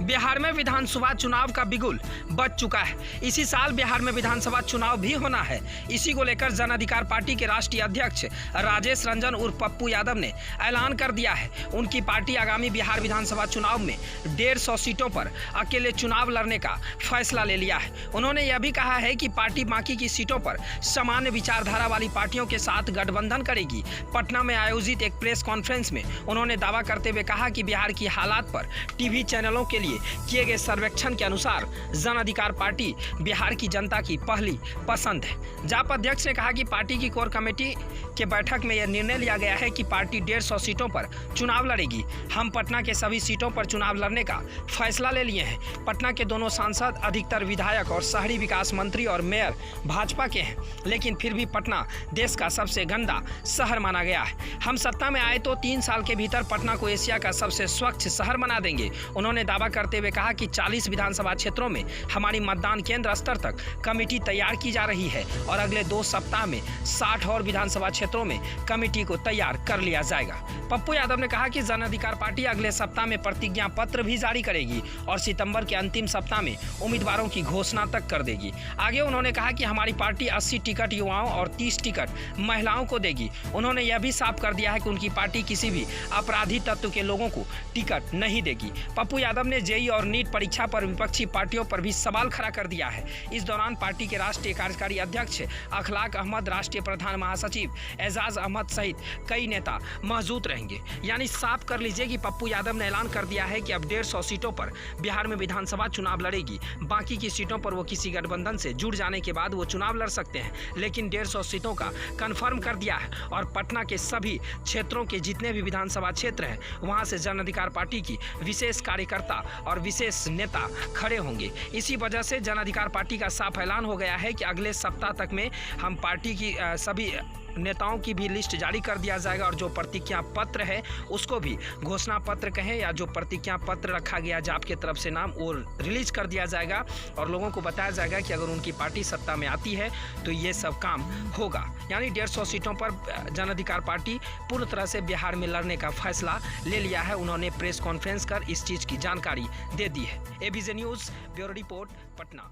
बिहार में विधानसभा चुनाव का बिगुल बज चुका है। इसी साल बिहार में विधानसभा चुनाव भी होना है। इसी को लेकर जन अधिकार पार्टी के राष्ट्रीय अध्यक्ष राजेश रंजन उर्फ पप्पू यादव ने ऐलान कर दिया है। उनकी पार्टी आगामी बिहार विधानसभा चुनाव में 150 सीटों पर अकेले चुनाव लड़ने का फैसला ले लिया है। उन्होंने यह भी कहा है कि पार्टी बाकी की सीटों पर सामान्य विचारधारा वाली पार्टियों के साथ गठबंधन करेगी। पटना में आयोजित एक प्रेस कॉन्फ्रेंस में उन्होंने दावा करते हुए कहा कि बिहार की हालात पर टीवी चैनलों के लिए किए गए सर्वेक्षण के अनुसार जन अधिकार पार्टी बिहार की जनता की पहली पसंद है। जाप अध्यक्ष ने कहा कि पार्टी की कोर कमेटी के बैठक में यह निर्णय लिया गया है कि पार्टी 150 सीटों पर चुनाव लड़ेगी। हम पटना के सभी सीटों पर चुनाव लड़ने का फैसला ले लिए हैं। पटना के दोनों सांसद, अधिकतर विधायक और शहरी विकास मंत्री और मेयर भाजपा के हैं, लेकिन फिर भी पटना देश का सबसे गंदा शहर माना गया है। हम सत्ता में आए तो 3 साल के भीतर पटना को एशिया का सबसे स्वच्छ शहर बना देंगे। उन्होंने दावा करते हुए कहा कि 40 विधानसभा क्षेत्रों में हमारी मतदान केंद्र स्तर तक कमेटी तैयार की जा रही है और अगले 2 सप्ताह में 60 और विधानसभा क्षेत्रों में कमेटी को तैयार कर लिया जाएगा। पप्पू यादव ने कहा कि जन अधिकार पार्टी अगले सप्ताह में प्रतिज्ञा पत्र भी जारी करेगी और सितंबर के अंतिम सप्ताह में उम्मीदवारों की घोषणा तक कर देगी। आगे उन्होंने कहा कि हमारी पार्टी 80 टिकट युवाओं और 30 टिकट महिलाओं को देगी। उन्होंने यह भी साफ कर दिया है कि उनकी पार्टी किसी भी अपराधी तत्व के लोगों को टिकट नहीं देगी। पप्पू यादव ने जेईई और नीट परीक्षा पर विपक्षी पार्टियों पर भी सवाल खड़ा कर दिया है। इस दौरान पार्टी के राष्ट्रीय कार्यकारी अध्यक्ष अखलाक अहमद, राष्ट्रीय प्रधान महासचिव एजाज अहमद सहित कई नेता मौजूद रहेंगे। यानी साफ कर लीजिए कि पप्पू यादव ने ऐलान कर दिया है कि अब 150 सीटों पर बिहार में विधानसभा चुनाव लड़ेगी। बाकी की सीटों पर वो किसी गठबंधन से जुड़ जाने के बाद वो चुनाव लड़ सकते हैं, लेकिन 150 सीटों का कन्फर्म कर दिया है और पटना के सभी क्षेत्रों के जितने भी विधानसभा क्षेत्र हैं वहां से जन अधिकार पार्टी की विशेष कार्यकर्ता और विशेष नेता खड़े होंगे। इसी वजह से जन अधिकार पार्टी का साफ ऐलान हो गया है कि अगले सप्ताह तक में हम पार्टी की सभी नेताओं की भी लिस्ट जारी कर दिया जाएगा और जो प्रतिज्ञा पत्र है उसको भी घोषणा पत्र कहें या जो प्रतिज्ञा पत्र रखा गया जाप की तरफ से नाम, वो रिलीज कर दिया जाएगा और लोगों को बताया जाएगा कि अगर उनकी पार्टी सत्ता में आती है तो ये सब काम होगा। यानी 150 सीटों पर जन अधिकार पार्टी पूर्ण तरह से बिहार में लड़ने का फैसला ले लिया है। उन्होंने प्रेस कॉन्फ्रेंस कर इस चीज़ की जानकारी दे दी है। ABJ news bureau report, Patna.